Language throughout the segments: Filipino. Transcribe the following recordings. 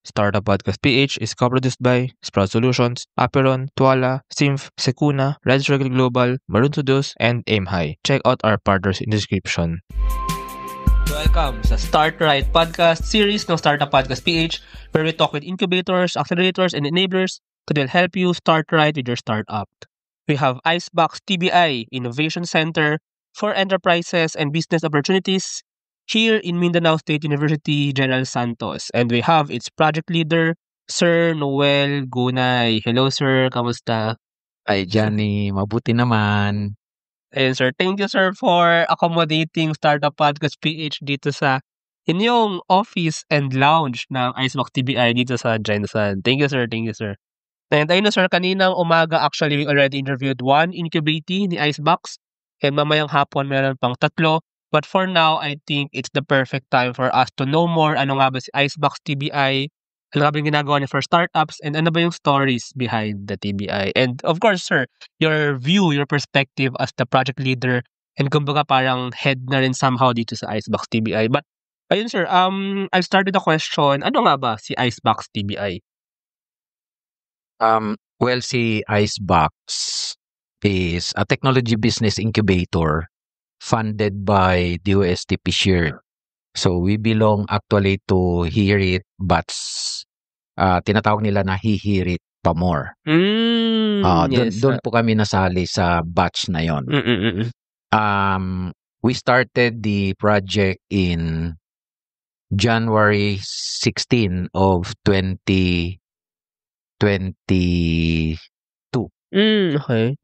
Startup Podcast PH is co-produced by Sprout Solutions, Aperon, Tuala, Symph, Secuna, Red Circle Global, Maroon Studios, and Aim High. Check out our partners in the description. Welcome sa Start Right Podcast series ng Startup Podcast PH, where we talk with incubators, accelerators, and enablers that will help you start right with your startup. We have Icebox TBI Innovation Center for Enterprises and Business Opportunities here in Mindanao State University, General Santos. And we have its project leader, Sir Noel Gunay. Hello, sir. Kamusta? Ay, Johnny, mabuti naman. Ayun, sir. Thank you, sir, for accommodating Startup Podcast PH dito sa inyong office and lounge ng Icebox TBI dito sa Jensen. Thank you, sir. Thank you, sir. And ayun na, sir, kaninang umaga, actually, we already interviewed one incubatee ni Icebox. And mamayang hapon, meron pang 3. But for now, I think it's the perfect time for us to know more. Ano nga ba si Icebox TBI? Ano nga ba yung ginagawa niya for startups? And ano ba yung stories behind the TBI? And of course, sir, your view, your perspective as the project leader and kumbaga parang head na rin somehow dito sa Icebox TBI. But ayun, sir, I started the question, ano nga ba si Icebox TBI? Well, si Icebox is a technology business incubator funded by DOST PSHER. So we belong actually to Hear It, but tinatawag nila na Hear It pa more. Yes. Doon po kami nasali sa batch na yon. We started the project in January 16 of 2022. Okay.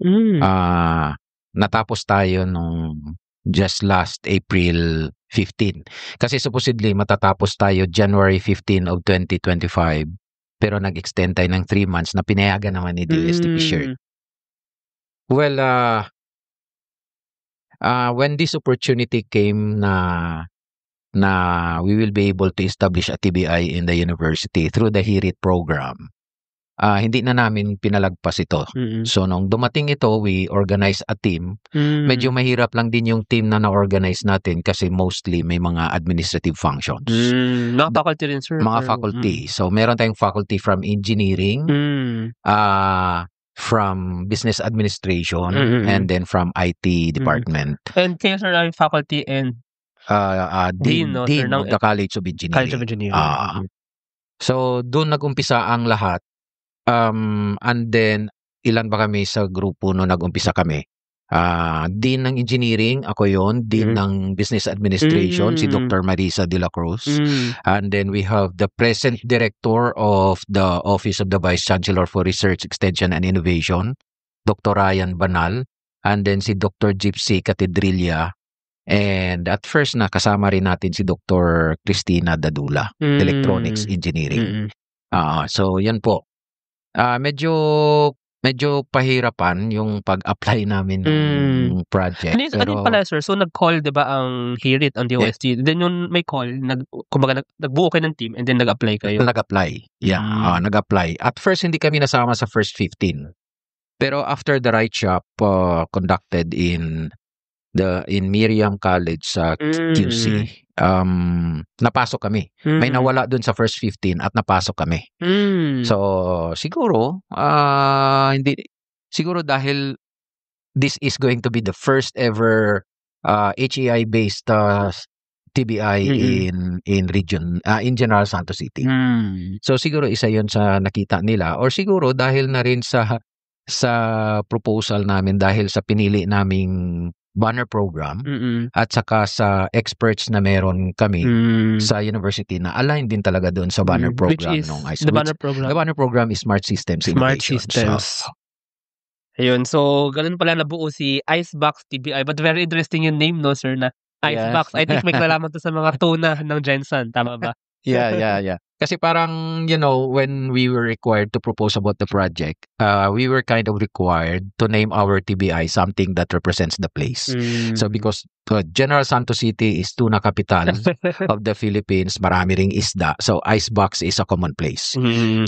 Natapos tayo nung just last April 15. Kasi supposedly matatapos tayo January 15 of 2025. Pero nag-extend tayo ng 3 months na pinayagan naman ni DOST PSHER. Well, when this opportunity came na we will be able to establish a TBI in the university through the Hear It program, hindi na namin pinalagpas ito. So, nung dumating ito, we organize a team. Medyo mahirap lang din yung team na na-organize natin kasi mostly may mga administrative functions. Mga faculty rin, sir? Mga faculty. So, meron tayong faculty from engineering, from business administration, and then from IT department. And kayo, sir, ay faculty and Dean no, of sir, the College of Engineering. College of Engineering. So, doon nag-umpisa ang lahat. And then, ilan ba kami sa grupo no nag-umpisa kami? Dean ng Engineering, ako yon. Dean ng Business Administration, si Dr. Marisa de la Cruz. And then we have the present Director of the Office of the Vice Chancellor for Research, Extension, and Innovation, Dr. Ryan Banal. And then si Dr. Gypsy Catedrilla. And at first na kasama rin natin si Dr. Cristina Dadula, Electronics Engineering. So, yan po. Medyo pahirapan yung pag-apply namin ng project. Ano pala, sir? So, nag-call, di ba, ang Hear It, ang DOST? Then, yung may call, kumbaga, nagbuo kayo ng team and then nag-apply kayo? Nag-apply. Yeah, nag-apply. At first, hindi kami nasama sa first 15. Pero after the Right Shop conducted in Miriam College sa QC, napasok kami. May nawala dun sa first 15 at napasok kami. So, siguro dahil this is going to be the first ever HEI-based TBI in region, in General Santos City. So, siguro isa yon sa nakita nila. Or siguro dahil na rin sa proposal namin, dahil sa pinili naming banner program at saka sa experts na meron kami sa university na aligned din talaga doon sa banner program ng ICE. The banner program? The banner program is Smart Systems Innovation. Ayun, so ganun pala nabuo si Icebox TBI. But very interesting yung name, no, sir, na Icebox. I think may kalalaman to sa mga tuna ng Jensen. Tama ba? Yeah. Kasi parang, when we were required to propose about the project, we were kind of required to name our TBI something that represents the place. So because General Santos City is tuna capital of the Philippines, marami ring isda. So Icebox is a common place.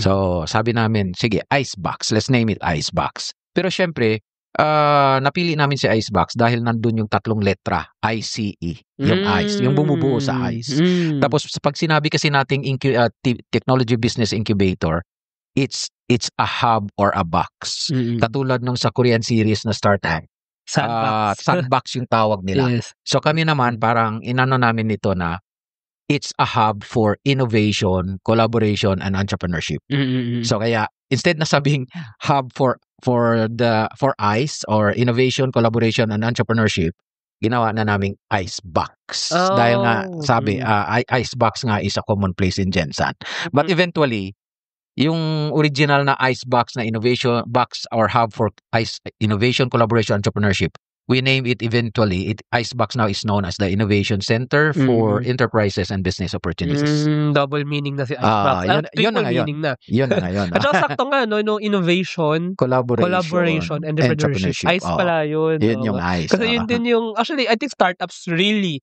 So sabi namin, sige, Icebox. Let's name it Icebox. Pero syempre, napili namin si Icebox dahil nandun yung 3 letra, ICE, yung ICE, yung bumubuo sa ICE. Tapos pag sinabi kasi nating Technology Business Incubator, it's a hub or a box. Katulad nung sa Korean series na startup, sandbox yung tawag nila. Yes. So kami naman parang inano namin nito na it's a hub for innovation, collaboration, and entrepreneurship. So kaya instead na sabing hub for ICE or innovation, collaboration, and entrepreneurship, ginawa na naming Icebox. Dahil nga sabi, Icebox nga is a common place in Gensan. But eventually, yung original na Icebox na innovation box or hub for innovation, collaboration, entrepreneurship, we name it eventually. Icebox now is known as the Innovation Center for Enterprises and Business Opportunities. Double meaning na si Icebox. Yun na meaning na. Yun na ngayon. At saka sakto nga, no, innovation, collaboration, and entrepreneurship. ICE pala yun. Yun yung ICE. Kasi yun din yung, actually, I think startups really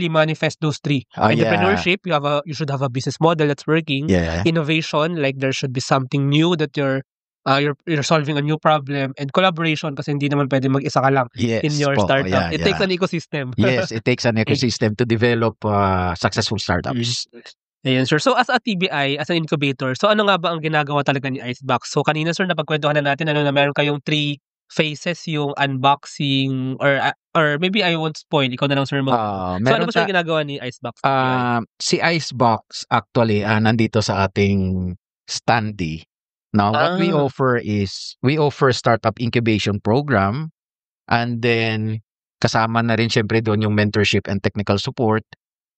manifest those three. Entrepreneurship, you should have a business model that's working. Innovation, like there should be something new that you're solving a new problem, and collaboration kasi hindi naman pwede mag-isa ka lang in your startup. It takes an ecosystem. Yes, it takes an ecosystem to develop successful startups. Ayan, sir. So, as a TBI, as an incubator, so ano nga ba ang ginagawa talaga ni Icebox? So, kanina, sir, napagkwentuhan na natin na meron kayong 3 phases, yung unboxing, or maybe I won't spoil. Ikaw na lang, sir. So, ano ba sir ginagawa ni Icebox? Si Icebox, actually, nandito sa ating standee. Now, what we offer is, we offer startup incubation program, and then kasama na rin syempre doon yung mentorship and technical support,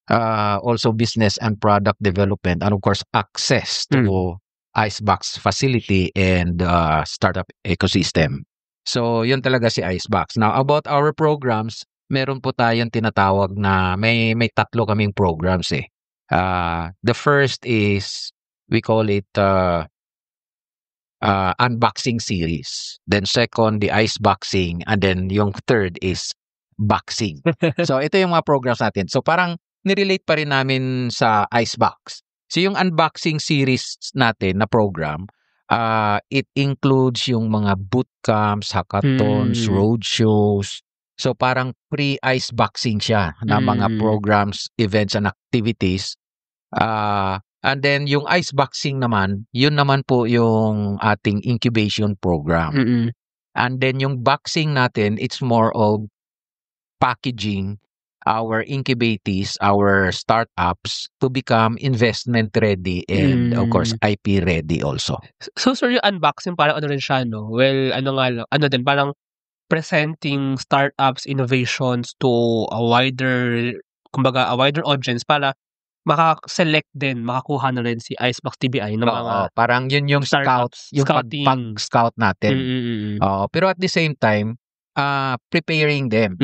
also business and product development, and of course, access to Icebox facility and startup ecosystem. So, yun talaga si Icebox. Now, about our programs, meron po tayong tinatawag na may 3 kaming programs eh. The first is, we call it unboxing series. Then second, the Iceboxing. And then yung third is boxing. So ito yung mga programs natin. So parang nirelate pa rin namin sa Icebox. So yung unboxing series natin na program, it includes yung mga bootcamps, hackathons, roadshows. So parang pre-Iceboxing siya na mga programs, events, and activities. And then yung Iceboxing naman, yun naman po yung ating incubation program. And then yung boxing natin, it's more of packaging our incubatees, our startups to become investment ready and of course IP ready also. So sir, yung unboxing parang ano rin siya, no? Well, ano din, parang presenting startups, innovations to a wider audience para maka-select din, makakuha na rin si Icebox TBI ng mga parang yun yung scouting. pag-scout natin. Pero at the same time, preparing them.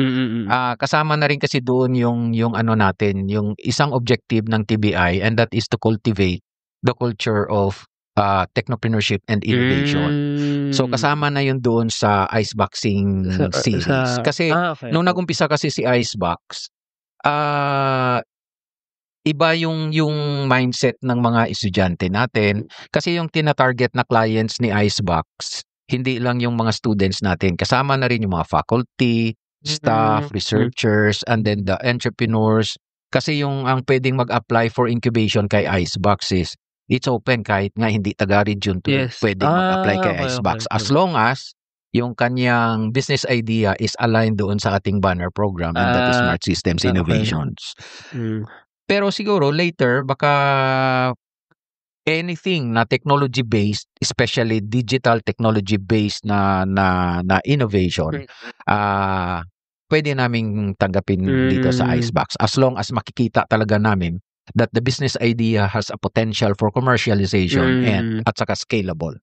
Kasama na rin kasi doon yung ano natin, yung isang objective ng TBI, and that is to cultivate the culture of technopreneurship and innovation. So kasama na yun doon sa Iceboxing series. Kasi nung nag-umpisa kasi si Icebox, iba yung mindset ng mga estudyante natin, kasi yung tina-target na clients ni Icebox, hindi lang yung mga students natin, kasama na rin yung mga faculty, staff, researchers, and then the entrepreneurs. Kasi yung ang pwedeng mag-apply for incubation kay Icebox is it's open, kahit nga hindi taga-region to pwedeng mag-apply kay Icebox, as long as yung kanyang business idea is aligned doon sa ating banner program, and that is Smart Systems Innovations. Pero siguro later, baka anything na technology-based, especially digital technology-based na innovation, pwede naming tanggapin dito sa Icebox, as long as makikita talaga namin that the business idea has a potential for commercialization and at saka scalable.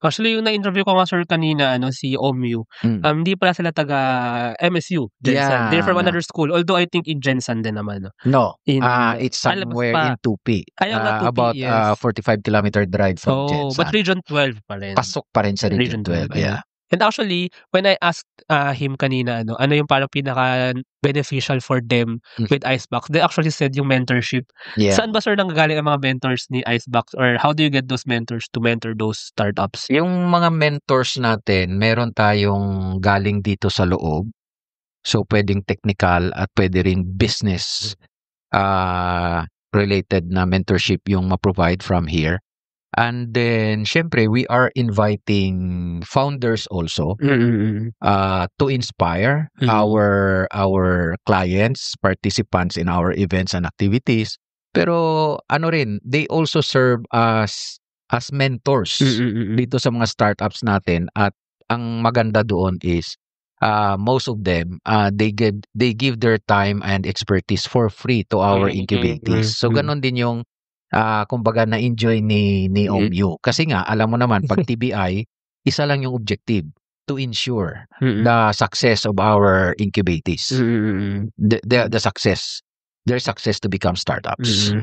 Actually, yung na-interview ko nga, sir, kanina, si OMU, hindi pala sila taga MSU, Gensan. They're from another school, although I think in Gensan din naman. No, it's somewhere in Tupi. About 45-kilometer drive from Gensan. But Region 12 pa rin. Pasok pa rin sa Region 12, yeah. And actually, when I asked him kanina, ano yung parang pinaka beneficial for them with Icebox, they actually said yung mentorship. Yeah. Saan ba sir nanggagaling ang mga mentors ni Icebox, or how do you get those mentors to mentor those startups? Yung mga mentors natin, meron tayong galing dito sa loob. So, pwedeng technical at pwede rin business related na mentorship yung ma-provide from here. And then, syempre, we are inviting founders also to inspire our clients, participants in our events and activities. Pero ano rin, they also serve as mentors dito sa mga startups natin. At ang maganda doon is most of them they give their time and expertise for free to our incubatees. So ganon din yung kumbaga na-enjoy ni OMU. Kasi nga, alam mo naman, pag TBI, isa lang yung objective, to ensure the success of our incubatees. The success, their success to become startups.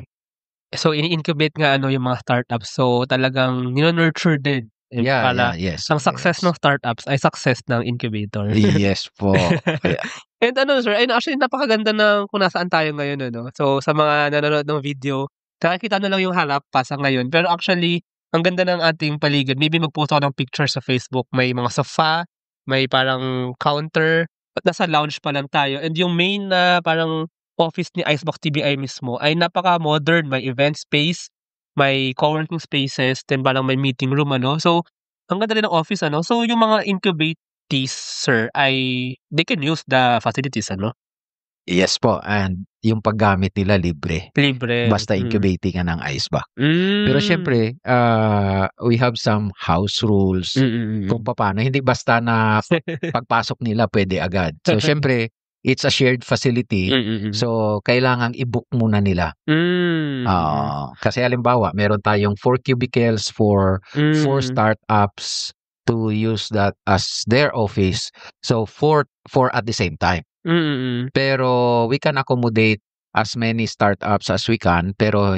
So, ini-incubate nga yung mga startups. So, talagang nurture din. Yes. Ang success ng startups ay success ng incubator. Yes po. And sir, actually, napakaganda ng kung nasaan tayo ngayon. So, sa mga nanonood ng video, nakikita na lang yung harap pa sa ngayon. Pero actually, ang ganda ng ating paligid. Maybe mag-post ako ng picture sa Facebook. May mga sofa, may parang counter. At nasa lounge pa lang tayo. And yung main na parang office ni Icebox TBI mismo ay napaka-modern. May event space, may co-working spaces, then parang may meeting room. So, ang ganda rin ng office. So, yung mga incubatees, sir, ay they can use the facilities. Yes po, and yung paggamit nila libre. Basta incubating ka ng Icebox. Pero syempre, we have some house rules kung paano. Hindi basta na pagpasok nila pwede agad. So syempre, it's a shared facility. So kailangang i-book muna nila. Kasi halimbawa, meron tayong 4 cubicles for 4 startups to use that as their office. So 4 at the same time. Pero we can accommodate as many startups as we can, pero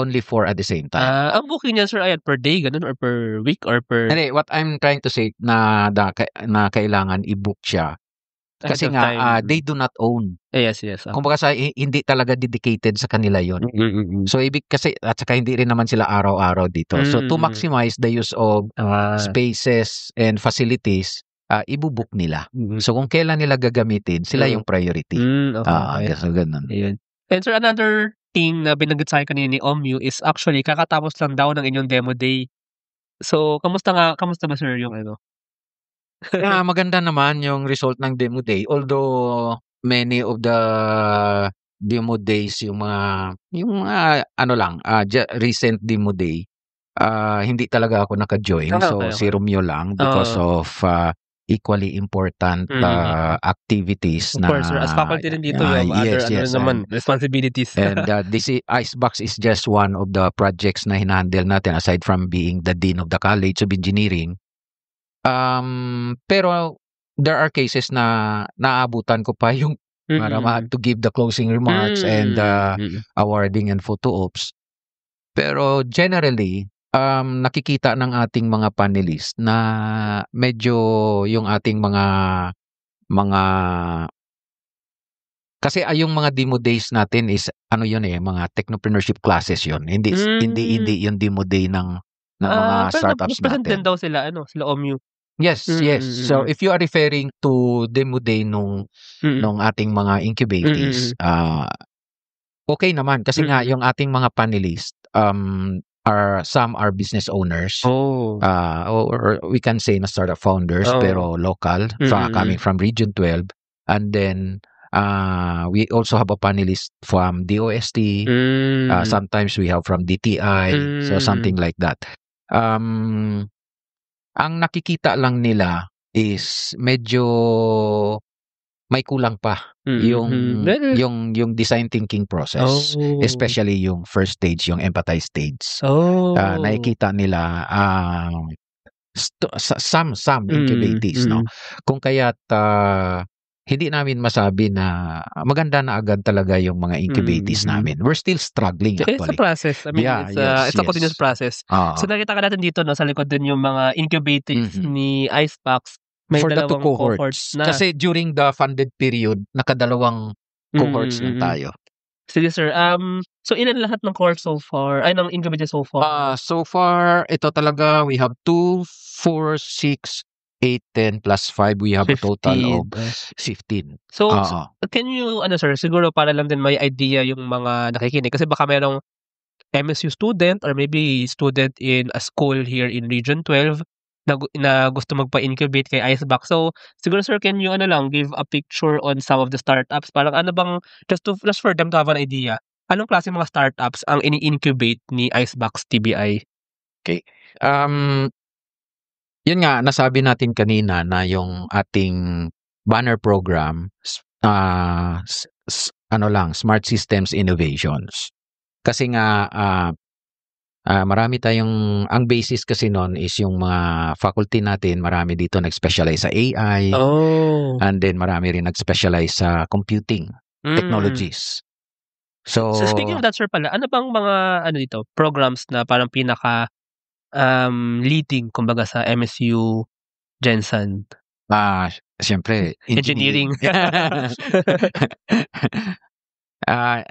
only 4 at the same time. Ang booking niya, sir, ay per day, ganun, or per week, or per... Hindi, what I'm trying to say na kailangan i-book siya. Kasi nga, they do not own. Yes. Kumbaga hindi talaga dedicated sa kanila yon. So, kasi, at saka hindi rin naman sila araw-araw dito. So, to maximize the use of spaces and facilities, ibubook nila. So, kung kailan nila gagamitin, sila yung priority. Okay. So, ganun. Ayun. And sir, another thing na binanggit sa akin kanina ni OMU is actually kakatapos lang daw ng inyong demo day. So, kamusta ba sir yung maganda naman yung result ng demo day. Although many of the demo days yung mga recent demo day, hindi talaga ako naka-join. So si Romeo lang because of equally important activities. Of course, sir. As faculty rin dito, you have other naman responsibilities. And this Icebox is just one of the projects na hinahandle natin aside from being the Dean of the College of Engineering. Pero there are cases na naabutan ko pa yung para to give the closing remarks and awarding and photo ops. Pero generally, nakikita ng ating mga panelists na medyo yung ating mga kasi yung mga demo days natin is mga technopreneurship classes yun. Hindi yung demo day ng mga startups natin. Din daw sila OMU. Yes. So if you are referring to demo day nung ating mga incubatees, okay naman kasi nga yung ating mga panelists some are business owners. Or we can say na startup founders pero local coming from Region 12, and then we also have a panelist from DOST. Sometimes we have from DTI, so something like that. Ang nakikita lang nila is medyo may kulang pa yung design thinking process, especially yung first stage, yung empathize stage. Nakikita nila some incubatees, no? Kung kaya't hindi namin masabi na maganda na agad talaga yung mga incubatees namin. We're still struggling It's a actually. process. I mean, Yeah, it's a continuous process. Oo. So nakita ka natin dito, no, sa likod din yung mga incubatees ni Icebox. May For the 2 dalawang cohorts na. Kasi during the funded period, nakadalawang cohorts lang tayo. Sige sir, so ilan lahat ng cohorts so far? Ay, ng incubated so far? So far, ito talaga, we have 2, 4, 6, 8, 10 plus 5. We have a total of 15. So, Oo. can you, sir, siguro para lang din may idea yung mga nakikinig. Kasi baka merong MSU student or maybe student in a school here in Region 12 na gusto magpa-incubate kay Icebox. So, siguro sir, can you give a picture on some of the startups? Parang ano bang, just for them to have an idea, anong klase mga startups ang ini-incubate ni Icebox TBI? Okay. Yun nga, nasabi natin kanina na yung ating banner program, Smart Systems Innovations. Kasi nga, marami tayong, ang basis kasi nun is yung mga faculty natin, marami dito nag-specialize sa AI. Oh. And then marami rin nag-specialize sa computing technologies. So speaking of that, sir, pala, ano bang mga dito, programs na parang pinaka leading kumbaga sa MSU Gensan? Siyempre, engineering.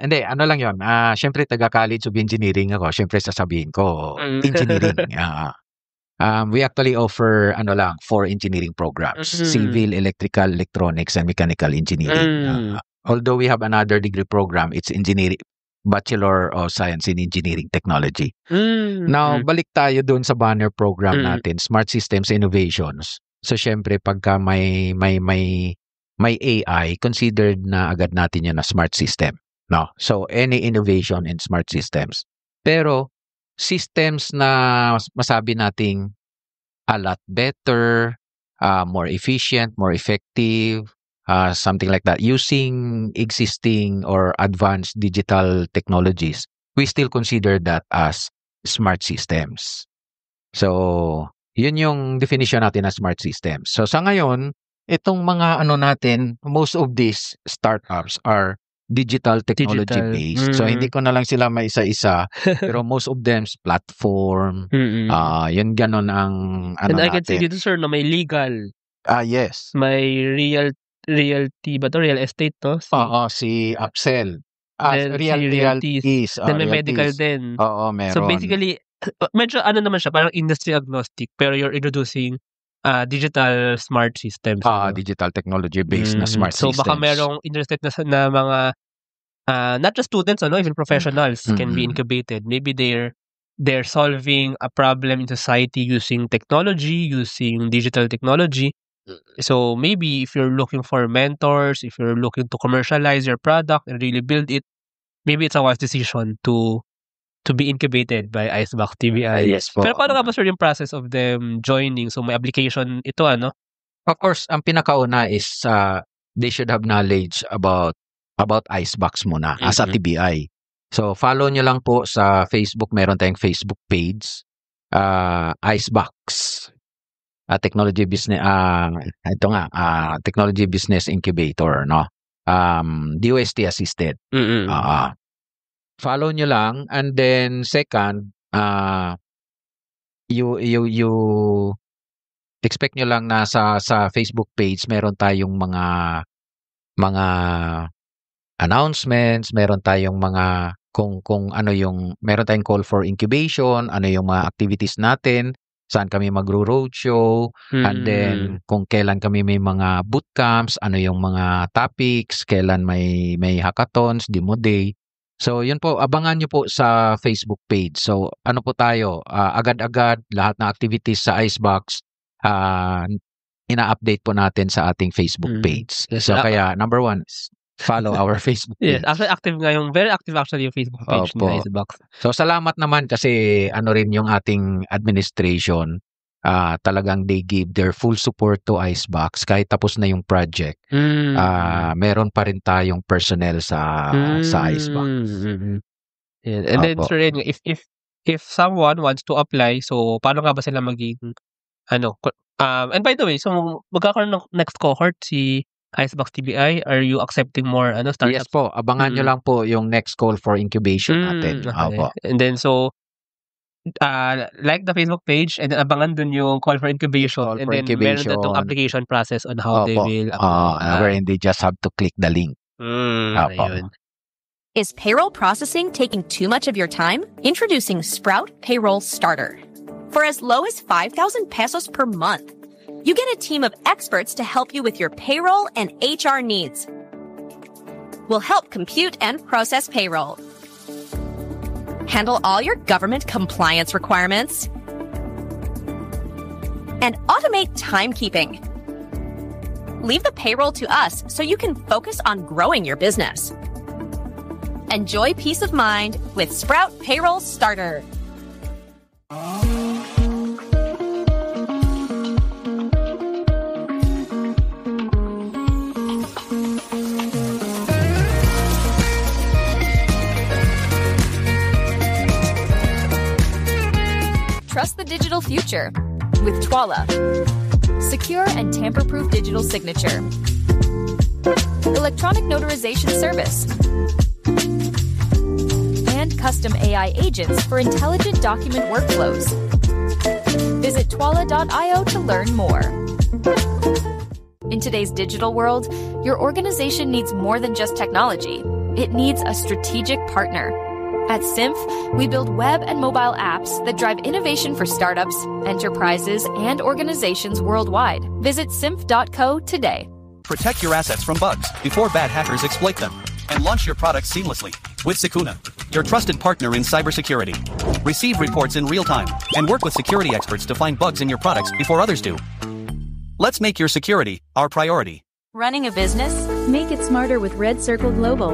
Hindi, ano lang yun. Siyempre, taga-College of Engineering ako. Siyempre, sasabihin ko, engineering. We actually offer 4 engineering programs. Civil, electrical, electronics, and mechanical engineering. Although we have another degree program, it's engineering, Bachelor of Science in Engineering Technology. Now, balik tayo dun sa banner program natin, Smart Systems Innovations. So, syempre, pagka may AI, considered na agad natin yun na smart system. No? So, any innovation in smart systems. Pero, systems na masabi nating a lot better, more efficient, more effective, something like that, using existing or advanced digital technologies, we still consider that as smart systems. So, yun yung definition natin as smart systems. So, sa ngayon, itong mga natin, most of these startups are digital technology based. So, hindi ko na lang sila maisa-isa, pero most of them is platform. Yun ganon ang And I can say dito, sir, na may legal. Yes. May realty ba to? Real estate to? Si Upsell. Realties. Then may medical din. Oo, meron. So basically, medyo naman siya, parang industry agnostic, pero you're introducing digital smart systems. Digital technology based na smart so systems. So baka merong interested na mga, not just students, even professionals can be incubated. Maybe they're solving a problem in society using technology, using digital technology. So maybe if you're looking for mentors, if you're looking to commercialize your product and really build it, maybe it's a wise decision to be incubated by Icebox TBI. Yes po. Pero paano nga ba, sir, yung process of them joining? So may application ito, Of course, ang pinakauna is they should have knowledge about Icebox muna as a TBI. So follow nyo lang po sa Facebook, meron tayong Facebook page, Icebox. Technology business technology business incubator, no? DOST assisted. Follow nyo lang, and then second, you expect nyo lang na sa Facebook page meron tayong mga announcements, meron tayong mga kung ano yung meron tayong call for incubation, ano yung mga activities natin, saan kami magro-roadshow, and then kung kailan kami may mga bootcamps, ano yung mga topics, kailan may hackathons, demo day. So, yun po, abangan nyo po sa Facebook page. So, ano po tayo, agad-agad, lahat ng activities sa Icebox, ina-update po natin sa ating Facebook page. So, kaya, number 1, follow our Facebook page. Yes, actually very active actually yung Facebook page ni Icebox. So, salamat naman kasi rin yung ating administration, talagang they give their full support to Icebox kahit tapos na yung project. Meron pa rin tayong personnel sa Icebox. Yeah. And then, sir, if someone wants to apply, so paano nga ba sila maging and by the way, so magkakaroon ng next cohort si Icebox TBI, are you accepting more Yes startups? po, abangan nyo lang po yung next call for incubation natin. Okay. Opo. And then like the Facebook page and then abangan dun yung call for incubation. Call And for then meron din tong incubation. application process on how they Opo. will apply. Wherein they just have to click the link. Opo. Ayun. Is payroll processing taking too much of your time? Introducing Sprout Payroll Starter. For as low as 5,000 pesos per month, you get a team of experts to help you with your payroll and HR needs. We'll help compute and process payroll, handle all your government compliance requirements, and automate timekeeping. Leave the payroll to us so you can focus on growing your business. Enjoy peace of mind with Sprout Payroll Starter. Trust the digital future with Twala. Secure and tamper-proof digital signature. Electronic notarization service. And custom AI agents for intelligent document workflows. Visit twala.io to learn more. In today's digital world, your organization needs more than just technology. It needs a strategic partner. At Symph, we build web and mobile apps that drive innovation for startups, enterprises, and organizations worldwide. Visit symph.co today. Protect your assets from bugs before bad hackers exploit them. And launch your products seamlessly with Sukuna, your trusted partner in cybersecurity. Receive reports in real time and work with security experts to find bugs in your products before others do. Let's make your security our priority. Running a business? Make it smarter with Red Circle Global.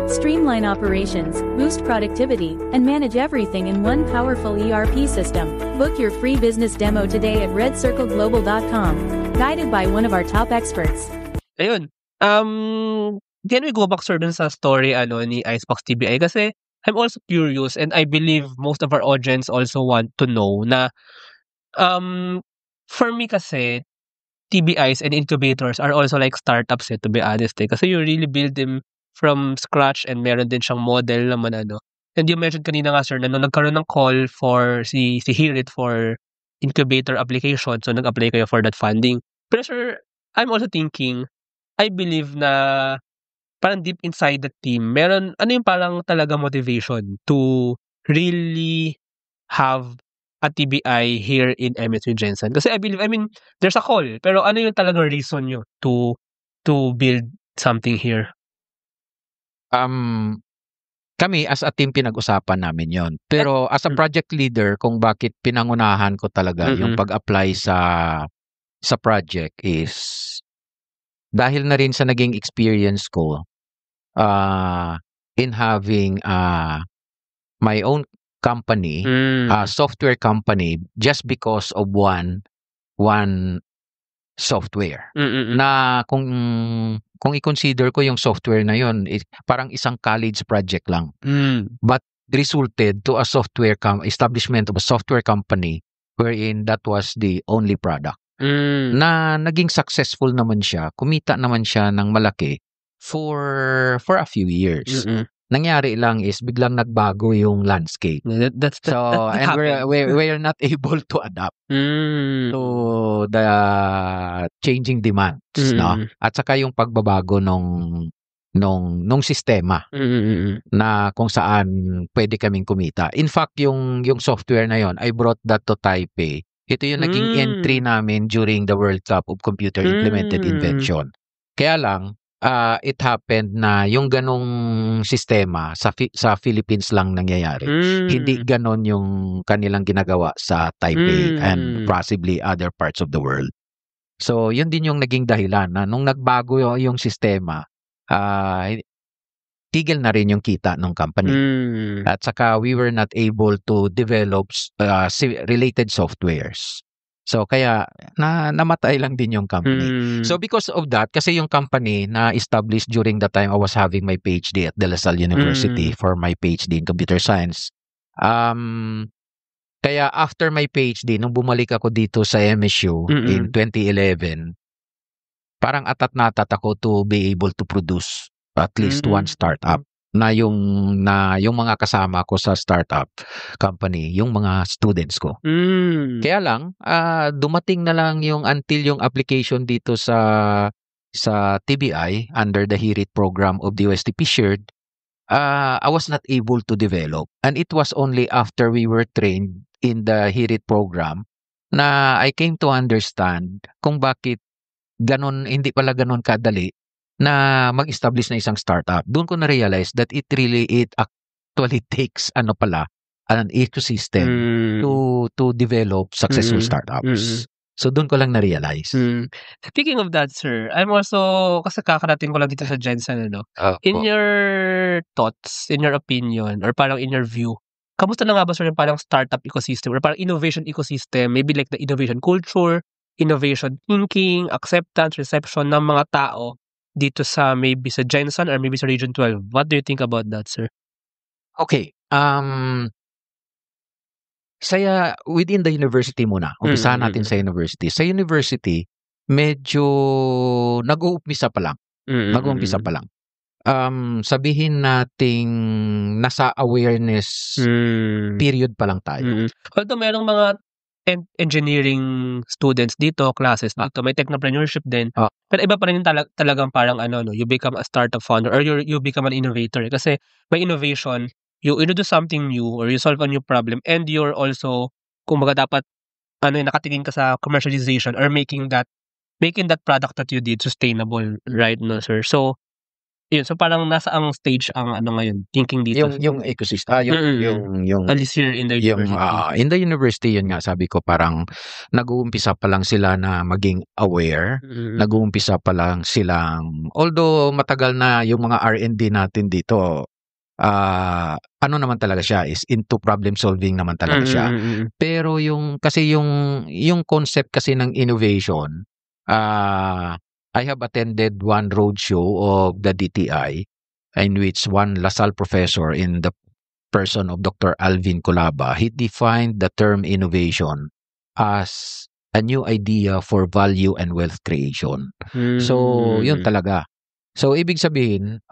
Streamline operations, boost productivity, and manage everything in one powerful ERP system. Book your free business demo today at redcircleglobal.com. Guided by one of our top experts. Ayun. Can we go back, sir, dun sa story ni Icebox TBI? Kasi I'm also curious and I believe most of our audience also want to know na for me kasi TBIs and incubators are also like startups to be honest kasi you really build them from scratch and meron din siyang model naman And you mentioned kanina nga, sir, na nung nagkaroon ng call for si Hirit for incubator application, so nag-apply kayo for that funding. Pero sir, I'm also thinking, I believe na parang deep inside the team, meron, yung parang talaga motivation to really have a TBI here in MSU Jensen? Kasi I mean, there's a call, pero ano yung talagang reason nyo to build something here? Kami as a team pinag-usapan namin yon. Pero as a project leader, kung bakit pinangunahan ko talaga yung pag-apply sa project is dahil na rin sa naging experience ko in having my own company, software company, just because of one software. Na kung i-consider ko yung software na yon, parang isang college project lang. But resulted to a establishment of a software company wherein that was the only product. Na naging successful naman siya, kumita naman siya ng malaki for a few years. Nangyari lang is biglang nagbago yung landscape. That and we're not able to adapt to the changing demands, no? At saka yung pagbabago nung sistema na kung saan pwede kaming kumita. In fact, yung software na yon, I brought that to Taipei. Ito yung naging entry namin during the World Cup of Computer Implemented Invention. Kaya lang, it happened na yung ganong sistema sa Philippines lang nangyayari. Hindi ganon yung kanilang ginagawa sa Taipei and possibly other parts of the world. So, yun din yung naging dahilan na nung nagbago yung sistema, tigil na rin yung kita ng company. At saka we were not able to develop related softwares. So kaya namatay lang din yung company. So because of that, kasi yung company na established during the time I was having my PhD at De La Salle University for my PhD in computer science. Kaya after my PhD, nung bumalik ako dito sa MSU in 2011, parang atat na atat ako to be able to produce at least one startup na yung mga kasama ko sa startup company, yung mga students ko. Kaya lang, dumating na lang until yung application dito sa TBI under the HIRIT program of the USTP Shared, I was not able to develop. And it was only after we were trained in the HIRIT program na I came to understand kung bakit hindi pala ganon kadali na mag-establish na isang startup. Doon ko na-realize that it actually takes an ecosystem to develop successful startups. So doon ko lang na-realize. Speaking of that, sir, I'm also, kasi kakarating ko lang dito sa Jensen, in your thoughts, in your opinion, or parang in your view, kamusta na nga ba, sir, yung parang startup ecosystem or parang innovation ecosystem, maybe like the innovation culture, innovation thinking, acceptance, reception ng mga tao dito sa maybe sa Jensen or maybe sa Region 12. What do you think about that, sir? Okay. Within the university muna. Umpisahan natin sa university. Sa university, medyo nag-uumpisa pa lang. Mag-uumpisa pa lang. Sabihin nating nasa awareness period pa lang tayo. Although merong mga engineering students dito, classes dito, may technopreneurship din. Pero iba pa rin talagang parang you become a startup founder or you become an innovator. Kasi may innovation, you introduce something new or you solve a new problem and you're also, kumbaga dapat, nakatingin ka sa commercialization or making that product that you did sustainable, right, no, sir? So, yun. So, parang nasa ang stage ang ngayon, thinking dito. Yung ecosystem, yung at least here in the university. In the university, yun nga, sabi ko, parang nag-uumpisa pa lang sila na maging aware. Nag-uumpisa pa lang silang, although matagal na yung mga R&D natin dito, naman talaga siya is into problem solving naman talaga siya. Pero yung concept kasi ng innovation, I have attended one roadshow of the DTI in which one LaSalle professor in the person of Dr. Alvin Colaba, he defined the term innovation as a new idea for value and wealth creation. So, yun talaga. So, ibig sabihin,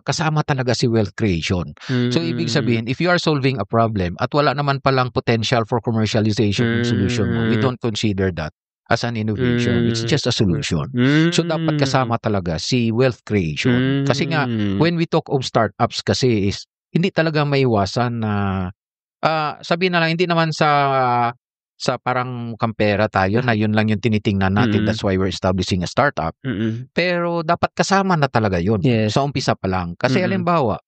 kasama talaga si wealth creation. So, ibig sabihin, if you are solving a problem at wala naman palang potential for commercialization yung solution mo, we don't consider that as an innovation. It's just a solution. So, dapat kasama talaga si wealth creation. Kasi nga, when we talk of startups kasi is, hindi talaga maiwasan na, sabihin na lang, hindi naman sa parang kampera tayo na yun lang yung tinitingnan natin. That's why we're establishing a startup. Pero dapat kasama na talaga yun. Yes. Sa umpisa pa lang. Kasi halimbawa,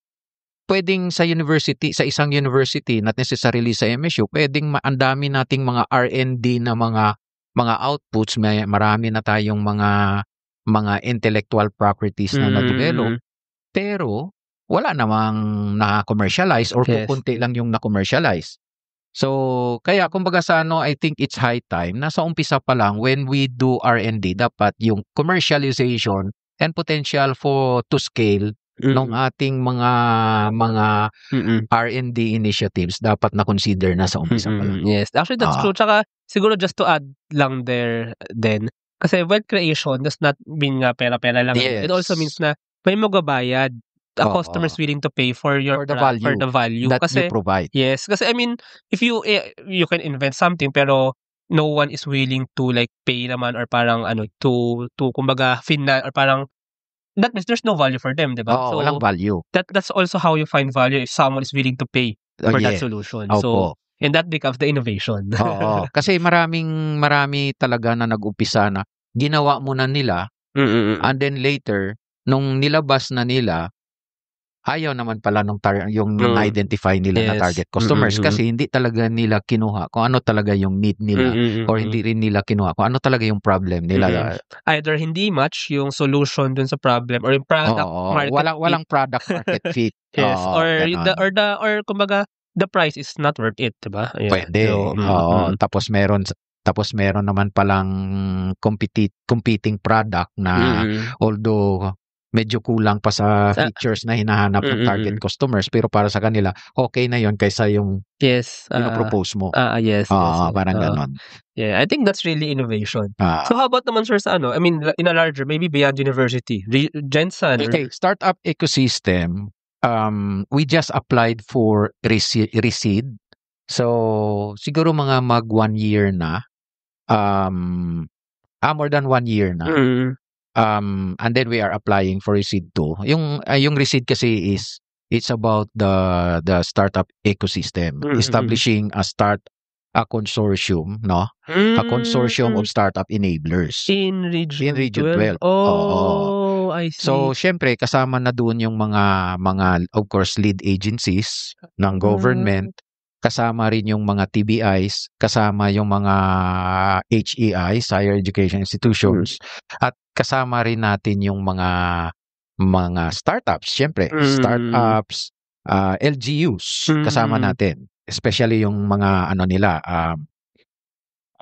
pwedeng sa university, sa isang university, not necessarily sa MSU, pwedeng ang dami nating mga R&D na mga outputs, marami na tayong mga intellectual properties na na-develop, pero wala namang na-commercialize or kukunti lang yung na-commercialize. So, kaya kumbaga I think it's high time na sa umpisa pa lang when we do R&D, dapat yung commercialization and potential to scale ng ating mga R&D initiatives dapat na consider na sa umpisa pa lang. Yes, actually that's true. Tsaka siguro just to add lang there then, kasi wealth creation does not mean nga pera-pera lang. Yes. It also means na may magbabayad. A customer is willing to pay for the value that kasi you provide. Yes, kasi I mean, if you can invent something pero no one is willing to like pay naman or parang to kumbaga or parang that means there's no value for them, diba? So walang value. That's also how you find value if someone is willing to pay for that solution. So and that becomes the innovation. Kasi marami talaga na nag-umpisa na ginawa muna nila and then later nung nilabas na nila, ayaw naman pala yung na-identify nila na target customers kasi hindi talaga nila kinuha kung ano talaga yung need nila or hindi rin nila kinuha kung ano talaga yung problem nila. Either hindi match yung solution dun sa problem or yung product market walang product market fit. Yes, or kumbaga the price is not worth it, diba? Ayun. Pwede. Tapos meron naman palang competing product na although medyo kulang pa sa Sa features na hinahanap ng target customers, pero para sa kanila, okay na yon kaysa yung yes, propose mo. yes, Parang oo. ganon. Yeah, I think that's really innovation. Ah, So how about naman sir sa ano? I mean, in a larger, maybe beyond university, Jensen. okay, startup ecosystem. We just applied for reseed. So, siguro mga mag 1 year na. More than 1 year na. And then we are applying for reseed 2. Yung reseed kasi it's about the startup ecosystem, establishing a consortium, no? A consortium of startup enablers. In Region 12. 12. Oo. I see. So, syempre kasama na doon yung mga of course lead agencies ng government, kasama rin yung mga TBIs, kasama yung mga HEIs, higher education institutions, at kasama rin natin yung mga startups, syempre, startups, LGUs, kasama natin. Especially yung mga ano nila,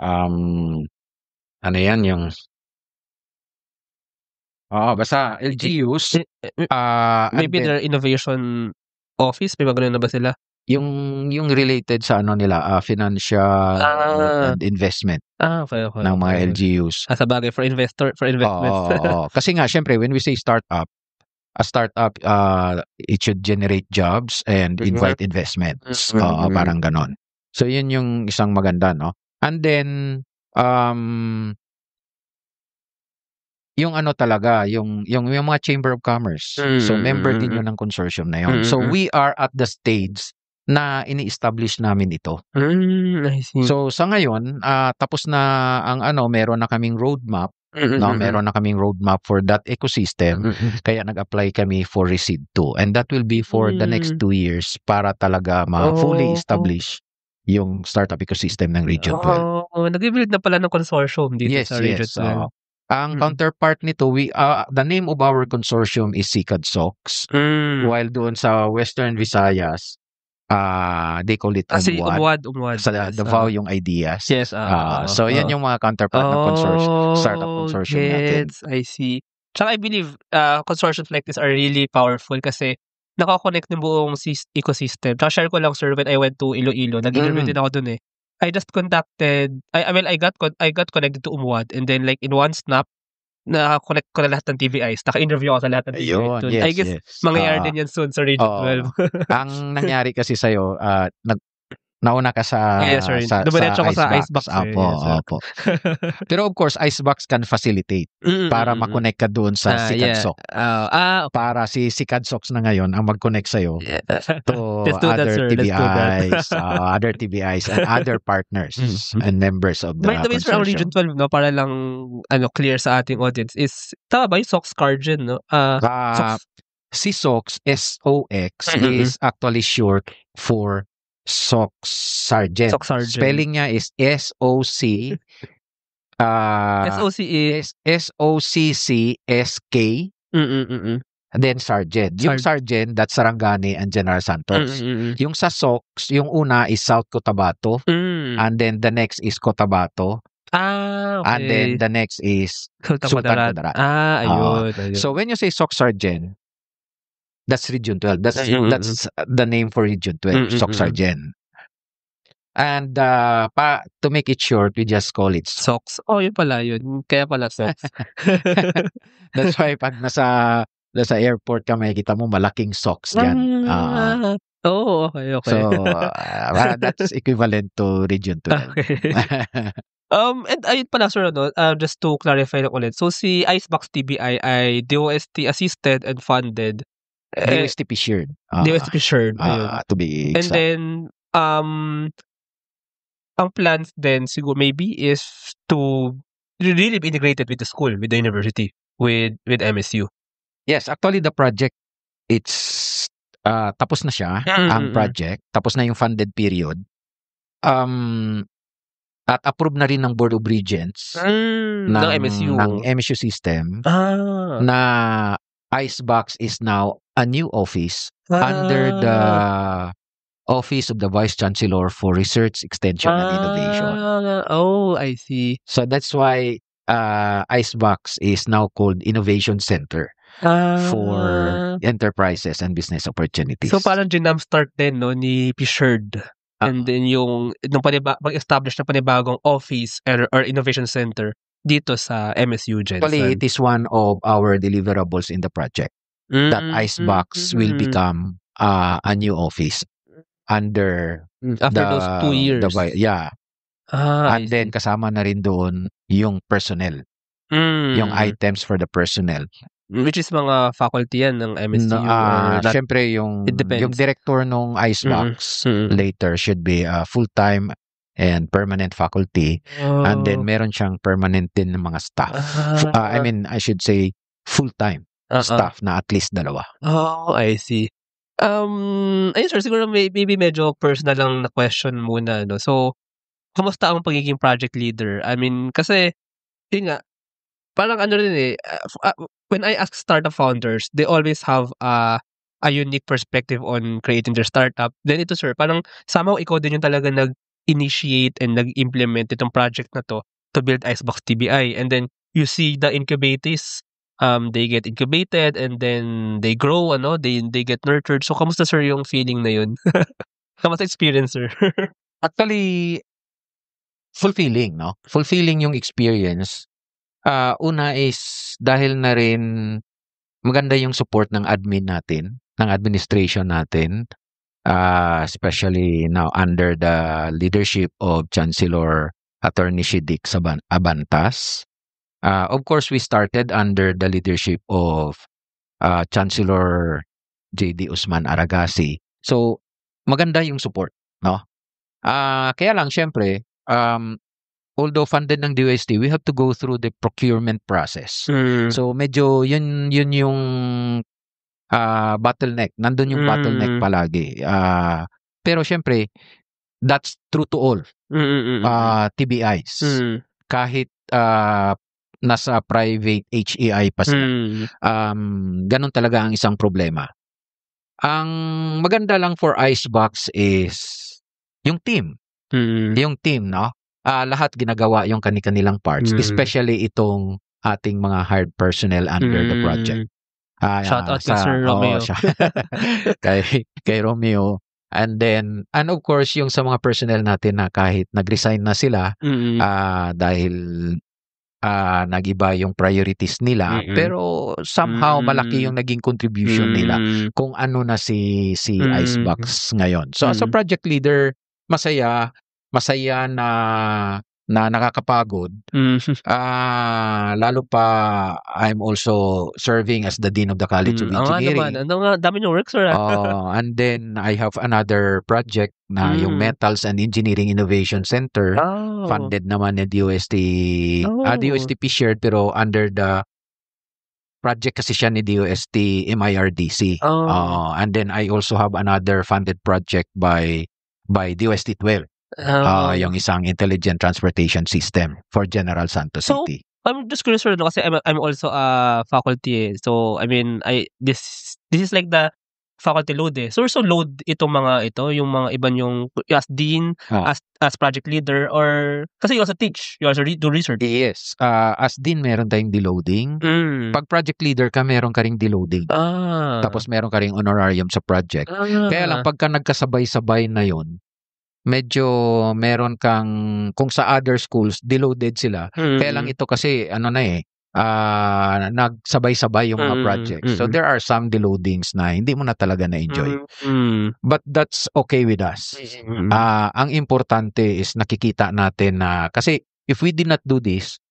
ano yan, yung basta LGUs, maybe their innovation office, may mga ganun na ba sila? yung related sa ano nila, financial and investment Okay. ng mga LGUs. Sa bagay, for investment. Oo. Kasi nga, syempre, when we say startup, a startup, it should generate jobs and invite investments. Parang ganon. So, yun yung isang maganda, no? And then, yung ano talaga, yung mga Chamber of Commerce. So, member din yun ng consortium na yun. So, we are at the stage na ini-establish namin ito. I see. So, sa ngayon, tapos na ang meron na kaming roadmap. No, meron na kaming roadmap for that ecosystem. Kaya nag-apply kami for Reseed 2. And that will be for the next 2 years para talaga fully establish yung startup ecosystem ng Region 12. Nag-build na pala ng consortium dito sa Region 12. Ang counterpart nito, the name of our consortium is SICAD-SOX. While doon sa Western Visayas, they call it UMWAD. Sa Davao yung ideas. Yes. So, yan yung mga counterpart ng startup consortium natin. I see. Tsaka I believe consortiums like this are really powerful kasi nakakonect ng buong ecosystem. Tsaka share ko lang, sir, when I went to Iloilo, nag-interview din ako dun eh. I just contacted, I got connected to UMWAD, and then like in one snap, na-connect ko na lahat ng TVIs. Naka-interview ako sa lahat ng TVIs. Yes, I guess mangyayari din yan soon sa Region 12. Ang nangyari kasi sa'yo, nauna ka sa dumiretso ko sa Icebox. Opo. Pero of course, Icebox can facilitate para makonect ka doon sa SICAD-SOX. Para si SICAD-SOX na ngayon ang mag-connect sa'yo to other TBIs, other TBIs and other partners and members of the By the way, sir, ang Region 12, no, para lang clear sa ating audience, is tama ba yung SOX Cargen, no? Si SOX, SOX, is actually short for SOX Sergeant. Spelling niya is SOC. SOC is SOCCSK. Then Sergeant. Yung Sergeant, that's Sarangani and General Santos. Yung sa SOX, yung una is South Cotabato. And then the next is Cotabato. Okay. And then the next is Sultan Kudarat. Ayun. So when you say SOX Sergeant, that's Region 12. That's the name for Region 12, SOX Sergeant. And to make it short, we just call it SOX. Yun pala yun. Kaya pala SOX. That's why pag nasa airport ka, makikita mo malaking SOX dyan. Okay. So, that's equivalent to Region 12. Okay. And ayun pala, sir, just to clarify lang ulit. So, si Icebox TBI ay DOST assisted and funded. DOST shared. DOST shared. To be exact. And then, ang plans then siguro maybe is to really be integrated with the school, with the university, with MSU. Yes, actually the project, it's tapos na siya, ang project. Tapos na yung funded period. At approved na rin ng Board of Regents ng MSU system na Icebox is now a new office under the Office of the Vice Chancellor for Research, Extension, and Innovation. I see. So that's why Icebox is now called Innovation Center. for enterprises and business opportunities. So parang ginam-start din no ni Pisherd. And then yung nung pag-establish na panibagong office or innovation center dito sa MSU Jensen. Actually, it is one of our deliverables in the project. That Icebox will become a new office under after those 2 years. And then kasama na rin doon yung personnel. Yung items for the personnel. Which is mga faculty yan ng MSU? Siyempre, yung director ng Icebox later should be full-time and permanent faculty. And then, meron siyang permanent din ng mga staff. I should say, full-time staff na at least 2. Oh, I see. Ayun, sir, siguro maybe medyo personal lang na question muna. No? So, kamusta ang pagiging project leader? I mean, kasi, yun nga, parang ano rin when I ask startup founders, they always have a unique perspective on creating their startup. Then ito, sir, parang somehow ikaw din yung talaga nag-initiate and nag-implement itong project na to build Icebox TBI. And then you see the incubators, they get incubated and then they grow, they get nurtured. So kamusta, sir, yung feeling na yun? Kamusta experience, sir? Actually, fulfilling, no? Fulfilling yung experience. Una is dahil na rin maganda yung support ng admin natin, ng administration natin, especially now under the leadership of Chancellor Attorney Shidik Abantas. Of course, we started under the leadership of Chancellor J.D. Usman Aragasi. So, maganda yung support, no? Kaya lang, syempre, although funded ng DOST, we have to go through the procurement process. So medyo yun yung bottleneck. Nandun yung bottleneck palagi. Pero syempre, that's true to all TBIs. Kahit nasa private HEI pa sila. Ganun talaga ang isang problema. Ang maganda lang for Icebox is yung team. Yung team, no? Lahat ginagawa yung kanilang parts, especially itong ating mga hired personnel under the project. Shout out to Sir Romeo. Kay Romeo. And of course, yung sa mga personnel natin na kahit nag-resign na sila dahil nag-iba yung priorities nila, pero somehow malaki yung naging contribution nila kung ano na si Icebox ngayon. So as a project leader, masaya na nakakapagod. Lalo pa I'm also serving as the Dean of the College of Engineering. Dami yung work, sir. And then I have another project na yung Metals and Engineering Innovation Center. Funded naman ni DOST. DOST P-shared pero under the project kasi siya ni DOST MIRDC. And then I also have another funded project by DOST 12. Yung isang intelligent transportation system for General Santos City. I'm just curious, sir, kasi I'm also a faculty. So, I mean, this is like the faculty load So load itong mga yung mga iban yung as dean, as project leader, or kasi you also teach, you also do research. Yes. As dean, meron tayong deloading. Pag project leader ka, meron ka ring deloading. Tapos meron ka ring honorarium sa project. Kaya lang, pagka nagkasabay-sabay na yon, medyo meron kang, kung sa other schools, deloaded sila. Kaya lang ito kasi, nagsabay-sabay yung mga projects. So there are some deloadings na hindi mo na talaga na-enjoy. But that's okay with us. Ang importante is nakikita natin na, kasi if we did not do this,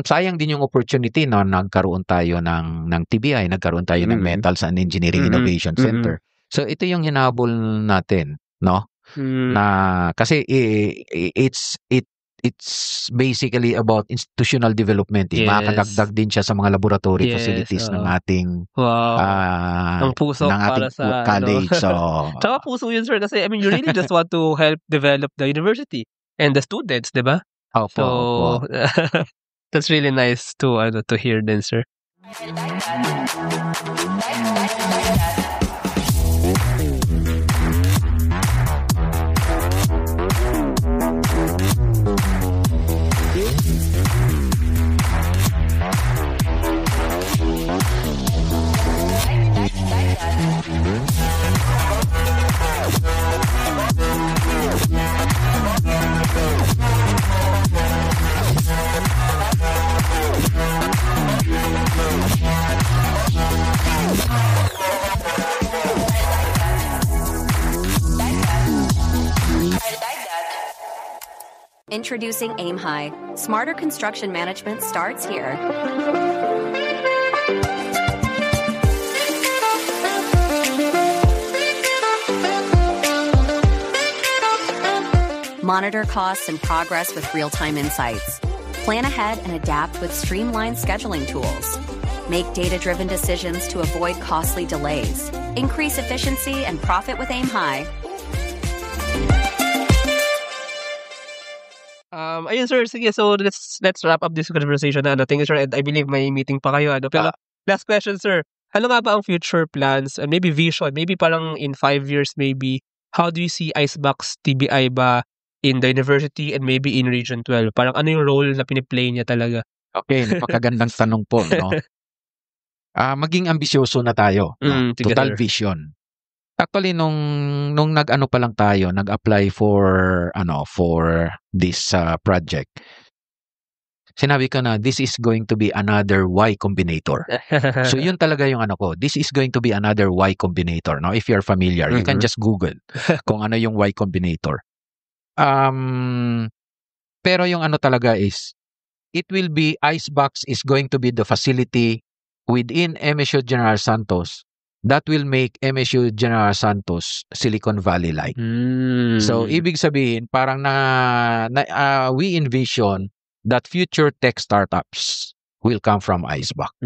sayang din yung opportunity na nagkaroon tayo ng TBI, nagkaroon tayo ng Metals and Engineering Innovation Center. So ito yung hinabol natin, no? Na kasi it's basically about institutional development. Makakadagdag din siya sa mga laboratory facilities ng ating ng puso ng ating para sa college. So tsaka puso yun, sir, kasi I mean you really just want to help develop the university and the students, di ba? So that's really nice to hear din, sir. Introducing Aim High. Smarter construction management starts here. Monitor costs and progress with real-time insights. Plan ahead and adapt with streamlined scheduling tools. Make data-driven decisions to avoid costly delays. Increase efficiency and profit with Aim High. Ayun sir, sige, so let's wrap up this conversation na ano. Thank you sir, and I believe may meeting pa kayo ano. Pero last question sir, ano nga ba ang future plans and maybe vision, maybe parang in 5 years maybe, how do you see Icebox TBI ba in the university and maybe in Region 12? Parang ano yung role na piniplay niya talaga? Okay, napakagandang tanong po, no? Maging ambisyoso na tayo, no? Sige, Total sir. vision. Actually, nung nag-ano pa lang tayo, nag-apply for this project. Sinabi ko na, this is going to be another Y Combinator. So yun talaga yung ano ko. This is going to be another Y Combinator. Now, if you're familiar, you can just Google kung ano yung Y Combinator. Pero yung ano talaga is, it will be, Icebox is going to be the facility within MSU General Santos that will make MSU General Santos Silicon Valley-like. So, ibig sabihin, parang we envision that future tech startups will come from Icebox.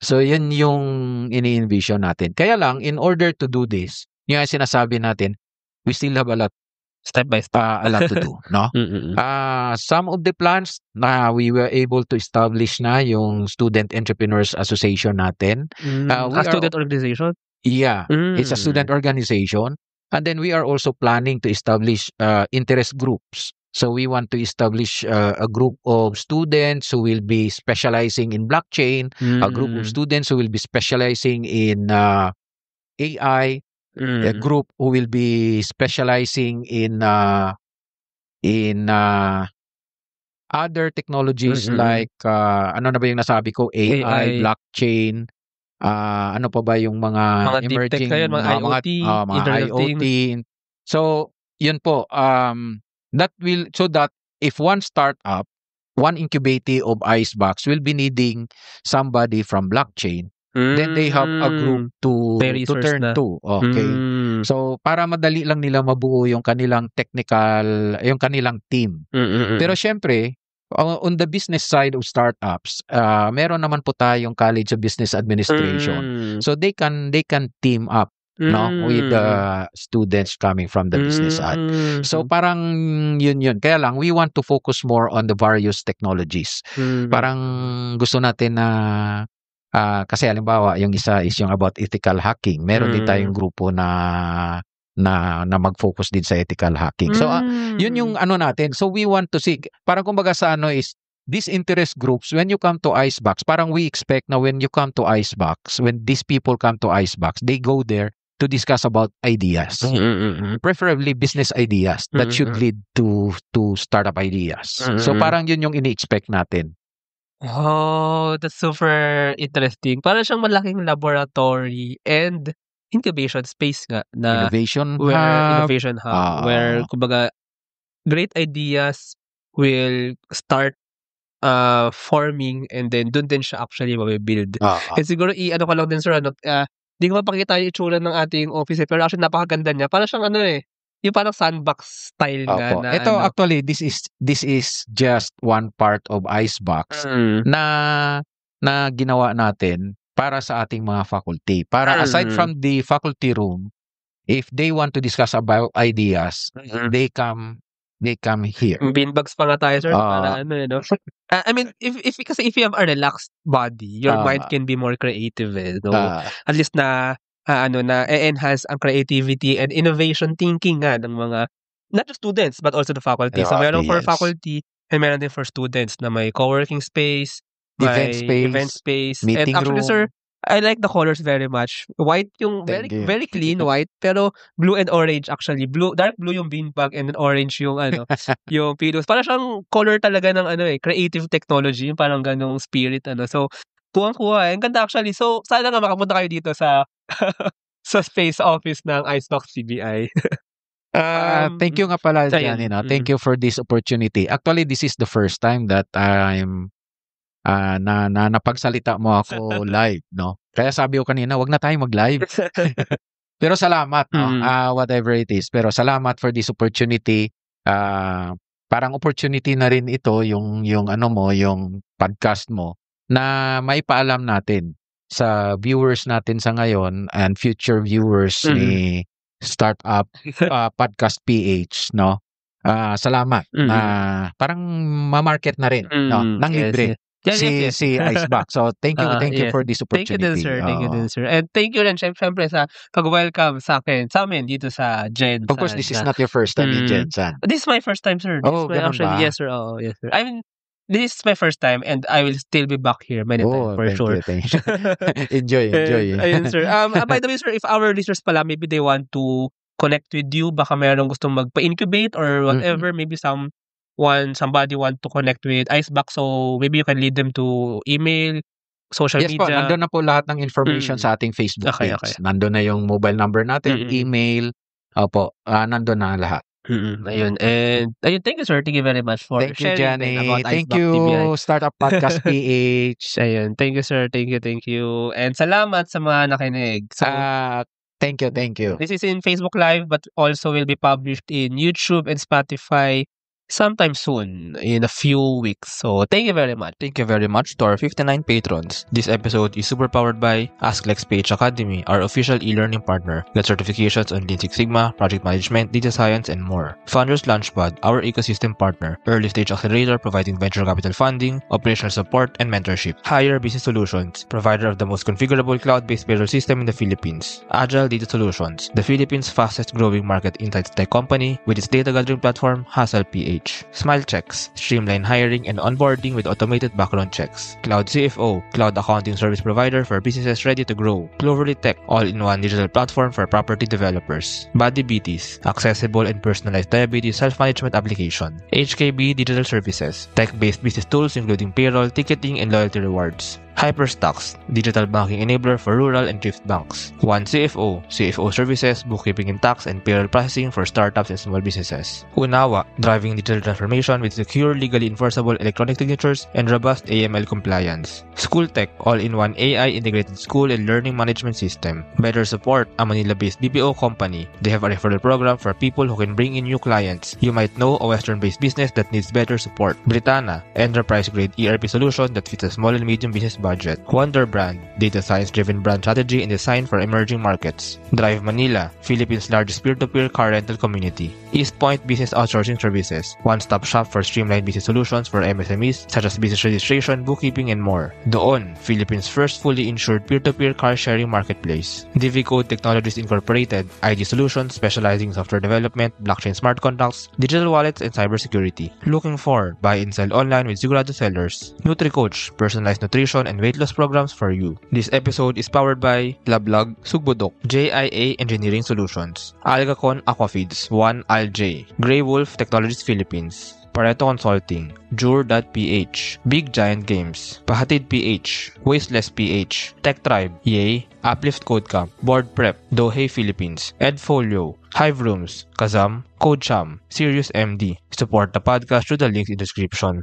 So, yun yung ini-envision natin. Kaya lang, in order to do this, yung sinasabi natin, we still have a lot Step by step. a lot to do, no? Some of the plans na we were able to establish na yung Student Entrepreneurs Association natin. A student organization? Yeah, it's a student organization. And then we are also planning to establish interest groups. So we want to establish a group of students who will be specializing in blockchain, a group of students who will be specializing in AI, a group who will be specializing in other technologies like ano na ba yung nasabi ko, AI. Blockchain, ano pa ba yung mga deep emerging tech kayo, mga IoT, mga Internet of IoT. So yun po, that if one startup, one incubator of Icebox will be needing somebody from blockchain, then they have a group to turn na. to. Okay. So, para madali lang nila mabuo yung kanilang yung kanilang team. Pero syempre, on the business side of startups, meron naman po tayong College of Business Administration. So, they can team up with the students coming from the business side. So, parang yun. Kaya lang, we want to focus more on the various technologies. Parang gusto natin na kasi halimbawa, yung isa is yung about ethical hacking. Meron din tayong grupo na mag-focus din sa ethical hacking. So, yun yung ano natin. So, we want to see, parang kumbaga sa ano is, these interest groups, when you come to Icebox, parang we expect na when you come to Icebox, when these people come to Icebox, they go there to discuss about ideas. Preferably business ideas that should lead to startup ideas. So, parang yun yung ini-expect natin. Oh, that's super interesting. Parang siyang malaking laboratory and incubation space nga na Innovation hub where kumbaga great ideas will start forming and then dun din siya actually mabibuild. And siguro ano ko lang din sir, di ko mapakita yung itsura ng ating office pero actually napakaganda niya. Parang siyang yung parang sandbox style nga na ito actually this is just one part of Icebox na ginawa natin para sa ating mga faculty. Para aside from the faculty room, if they want to discuss about ideas, they come here. Beanbags pa nga tayo sir para no. I mean if you have a relaxed body, your mind can be more creative no? At least na enhance ang creativity and innovation thinking nga ng mga not just students but also the faculty. So meron for faculty and meron din for students na may co-working space, event space, meeting and actually room. sir, I like the colors very much. White yung very clean white pero blue and orange actually. Dark blue yung beanbag and then orange yung yung pillows. Para siyang color talaga ng creative technology, yung parang ganung spirit So kuwang-kuwa. Ang ganda actually. So, sana nga makapunta kayo dito sa sa space office ng Icebox CBI. Thank you nga pala, so, ayun. Johnny. No? Thank you for this opportunity. Actually, this is the first time that I'm na napagsalita mo ako live, no? Kaya sabi ko kanina, wag na tayo mag-live. Pero salamat, no? Whatever it is. Pero salamat for this opportunity. Parang opportunity na rin ito, yung podcast mo, na maipaalam natin sa viewers natin sa ngayon and future viewers ni Startup Podcast PH, no? Salamat na parang ma-market na rin, no? Nang libre. Yes. Si Icebox. So thank you for this Thank you opportunity. din, sir. Thank you din, sir. And thank you rin, syempre, sa pag-welcome sa amin dito sa Gen. Of course, this is not your first time in Gensan. This is my first time, sir. Ganun ba? Yes, sir. Oh, yes, sir. I mean, this is my first time and I will still be back here many times for sure. Thank you. Enjoy. Ayun, sir. By the way, sir, if our listeners pala, maybe they want to connect with you, baka mayroong gustong magpa-incubate or whatever, maybe somebody want to connect with Icebox, so maybe you can lead them to email, social Yes media. po, nandun na po lahat ng information sa ating Facebook page. Okay. Nandun na yung mobile number natin, email, nandun na lahat. Ayun. And thank you, sir. Thank you very much for Thank you, sharing Johnny. about Thank Icebox you, TBI. Startup Podcast PH. Ayun. Thank you, sir. Thank you. And salamat sa mga nakinig. So, Thank you. this is in Facebook Live, but also will be published in YouTube and Spotify sometime soon, in a few weeks. So, thank you very much. Thank you very much to our 59 patrons. This episode is super powered by AskLex PH Academy, our official e-learning partner. Get certifications on Lean Six Sigma, project management, data science, and more. Founders Launchpad, our ecosystem partner. Early stage accelerator providing venture capital funding, operational support, and mentorship. Hire Business Solutions, provider of the most configurable cloud-based payroll system in the Philippines. Agile Data Solutions, the Philippines' fastest growing market insights tech company with its data gathering platform, Hustle PH. Smile Checks, streamline hiring and onboarding with automated background checks. Cloud CFO, cloud accounting service provider for businesses ready to grow. Cloverly Tech, all-in-one digital platform for property developers. Body Beaties, accessible and personalized diabetes self-management application. HKB Digital Services, tech-based business tools including payroll, ticketing, and loyalty rewards. Hyperstocks, digital banking enabler for rural and thrift banks. One CFO, CFO services, bookkeeping and tax, and payroll processing for startups and small businesses. Unawa, driving digital transformation with secure, legally enforceable electronic signatures and robust AML compliance. School Tech, all-in-one AI integrated school and learning management system. Better Support, a Manila-based BPO company. They have a referral program for people who can bring in new clients. You might know a Western-based business that needs better support. Britanna, enterprise-grade ERP solution that fits a small and medium business budget. Wonder Brand, data science-driven brand strategy and design for emerging markets. Drive Manila, Philippines' largest peer-to-peer car rental community. East Point Business Outsourcing Services, one-stop shop for streamlined business solutions for MSMEs such as business registration, bookkeeping, and more. Doon, Philippines' first fully insured peer-to-peer car-sharing marketplace. DiviCode Technologies Incorporated, ID Solutions specializing in software development, blockchain smart contracts, digital wallets, and cybersecurity. Looking for buy and sell online with Sigurado sellers. NutriCoach, personalized nutrition and weight loss programs for you. This episode is powered by Lablog, Sugbudok, JIA Engineering Solutions, Algacon Aquafeeds, 1ALJ, Grey Wolf Technologies Philippines, Pareto Consulting, Jure.ph, Big Giant Games, Pahatid PH, Wasteless PH, Tech Tribe, Yay, Uplift Code Camp, Board Prep, Dohey Philippines, Edfolio, Hive Rooms, Kazam, CodeCham, Sirius MD. Support the podcast through the links in the description.